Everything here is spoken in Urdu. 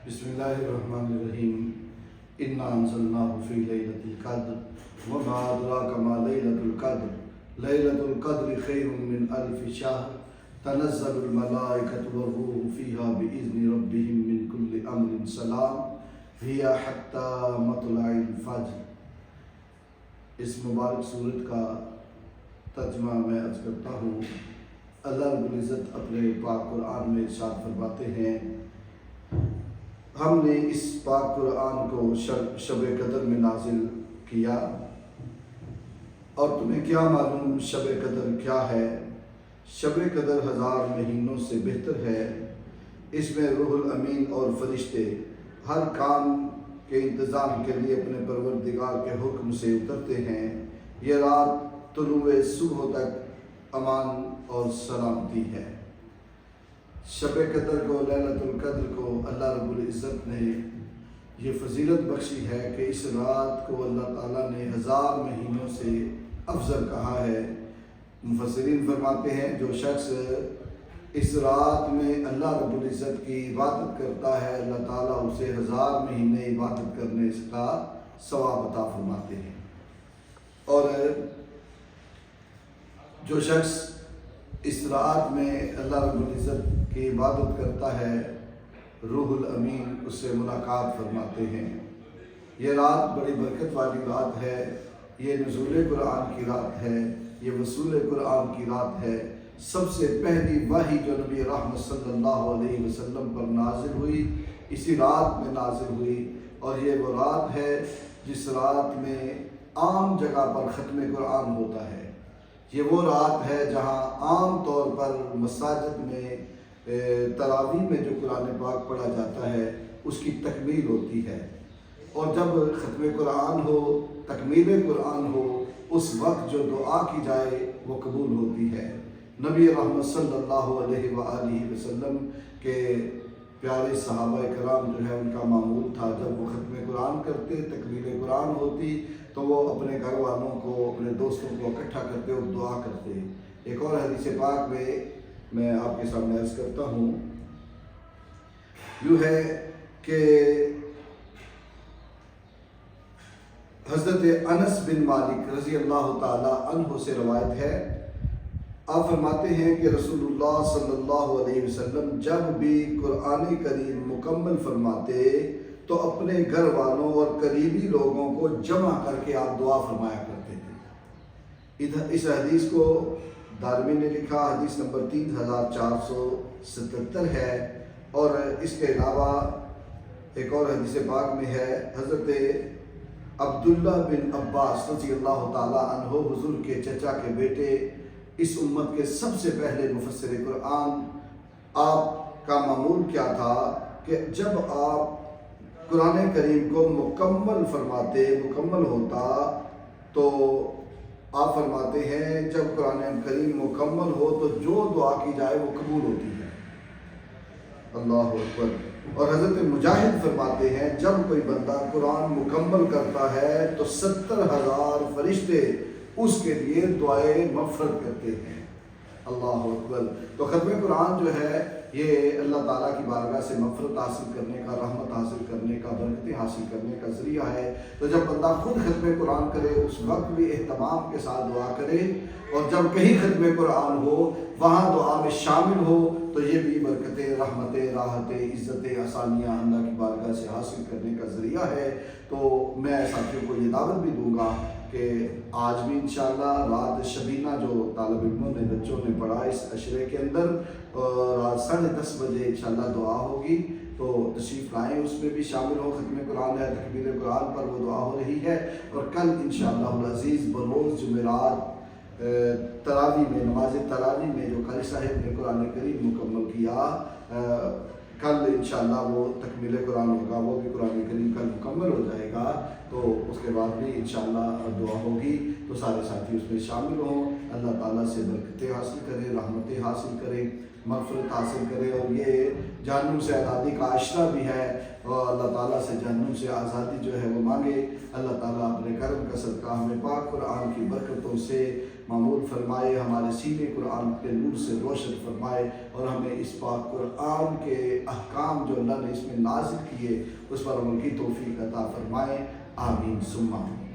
بسم اللہ الرحمن الرحیم انا انزلناہ فی لیلۃ القدر وما ادراک ما لیلۃ القدر لیلۃ القدر خیر من الف شہر تنزل الملائکۃ والروح فیہا بإذن ربہم من کل امر سلام ہی حتی مطلع الفجر۔ اس مبارک سورت کا ترجمہ میں عرض کرتا ہوں۔ اللہ رب العزت اپنے پاک قرآن میں ارشاد فرماتے ہیں، ہم نے اس پاک قرآن کو شب قدر میں نازل کیا، اور تمہیں کیا معلوم شب قدر کیا ہے؟ شب قدر 1000 مہینوں سے بہتر ہے۔ اس میں روح الامین اور فرشتے ہر کام کے انتظام کے لیے اپنے پروردگار کے حکم سے اترتے ہیں۔ یہ رات طلوع صبح تک امان اور سلامتی ہے۔ شب قدر کو، لیلۃ القدر کو اللہ رب العزت نے یہ فضیلت بخشی ہے کہ اس رات کو اللہ تعالیٰ نے 1000 مہینوں سے افضل کہا ہے۔ مفسرین فرماتے ہیں جو شخص اس رات میں اللہ رب العزت کی عبادت کرتا ہے، اللہ تعالیٰ اسے 1000 مہینے عبادت کرنے کا ثواب عطا فرماتے ہیں۔ اور جو شخص اس رات میں اللہ رب العزت کی عبادت کرتا ہے، روح الامین اس سے ملاقات فرماتے ہیں۔ یہ رات بڑی برکت والی رات ہے، یہ نزول قرآن کی رات ہے، یہ وصول قرآن کی رات ہے۔ سب سے پہلی وحی جو نبی رحمت صلی اللہ علیہ وسلم پر نازل ہوئی اسی رات میں نازل ہوئی، اور یہ وہ رات ہے جس رات میں عام جگہ پر ختم قرآن ہوتا ہے۔ یہ وہ رات ہے جہاں عام طور پر مساجد میں تراویح میں جو قرآن پاک پڑھا جاتا ہے اس کی تکمیل ہوتی ہے، اور جب ختم قرآن ہو، تکمیل قرآن ہو، اس وقت جو دعا کی جائے وہ قبول ہوتی ہے۔ نبی رحمت صلی اللہ علیہ وآلہ وسلم کے پیارے صحابہ کرام جو ہے ان کا معمول تھا، جب وہ ختم قرآن کرتے، تکمیل قرآن ہوتی، تو وہ اپنے گھر والوں کو، اپنے دوستوں کو اکٹھا کرتے اور دعا کرتے۔ ایک اور حدیث پاک میں آپ کے سامنے عرض کرتا ہوں، یوں ہے کہ حضرت انس بن مالک رضی اللہ تعالی عنہ سے روایت ہے، آپ فرماتے ہیں کہ رسول اللہ صلی اللہ علیہ وسلم جب بھی قرآن کریم مکمل فرماتے تو اپنے گھر والوں اور قریبی لوگوں کو جمع کر کے آپ دعا فرمایا کرتے تھے۔ اس حدیث کو دارمی نے لکھا، حدیث نمبر 3477 ہے، اور اس کے علاوہ ایک اور حدیث پاک میں ہے، حضرت عبداللہ بن عباس رضی اللہ تعالیٰ عنہ حضور کے چچا کے بیٹے، اس امت کے سب سے پہلے مفسر قرآن، آپ کا معمول کیا تھا کہ جب آپ قرآن کریم کو مکمل فرماتے، مکمل ہوتا، تو آپ فرماتے ہیں جب قرآن کریم مکمل ہو تو جو دعا کی جائے وہ قبول ہوتی ہے۔ اللہ اکبر۔ اور حضرت مجاہد فرماتے ہیں جب کوئی بندہ قرآن مکمل کرتا ہے تو 70,000 فرشتے اس کے لیے دعائیں مغفرت کرتے ہیں۔ اللہ اکبر۔ تو ختم قرآن جو ہے یہ اللہ تعالیٰ کی بارگاہ سے مغفرت حاصل کرنے کا، رحمت حاصل کرنے کا، برکتیں حاصل کرنے کا ذریعہ ہے۔ تو جب بندہ خود ختم قرآن کرے اس وقت بھی اہتمام کے ساتھ دعا کرے، اور جب کہیں ختم قرآن ہو وہاں دعا میں شامل ہو، تو یہ بھی برکتیں، رحمتیں، راحتیں، عزتیں، آسانیاں اللہ کی بارگاہ سے حاصل کرنے کا ذریعہ ہے۔ تو میں ساتھیوں کو یہ دعوت بھی دوں گا کہ آج بھی انشاءاللہ رات شبینہ جو طالب علموں نے، بچوں نے پڑھا اس عشرے کے اندر، رات 10:30 بجے انشاءاللہ دعا ہوگی، تو تشریف لائیں، اس میں بھی شامل ہو۔ ختم قرآن ہے، تکمیل قرآن پر وہ دعا ہو رہی ہے، اور کل انشاءاللہ العزیز بروز جمعرات تراویح میں، نماز تراویح میں جو قاری صاحب نے قرآن کریم مکمل کیا، کل انشاءاللہ وہ تکمیل قرآن ہوگا، وہ بھی قرآن کریم کل مکمل ہو جائے گا، تو اس کے بعد بھی انشاءاللہ دعا ہوگی۔ تو سارے ساتھی اس میں شامل ہوں، اللہ تعالیٰ سے برکتیں حاصل کریں، رحمتیں حاصل کریں۔ مغفرت حاصل کرے، اور یہ جہنم سے آزادی کا عشرہ بھی ہے، اور اللہ تعالیٰ سے جہنم سے آزادی جو ہے وہ مانگے۔ اللہ تعالیٰ اپنے کرم کا صدقہ ہمیں پاک قرآن کی برکتوں سے معمول فرمائے، ہمارے سینے قرآن کے نور سے روشن فرمائے، اور ہمیں اس پاک قرآن کے احکام جو اللہ نے اس میں نازل کیے اس پر عمل کی توفیق عطا فرمائے۔ آمین ثم آمین۔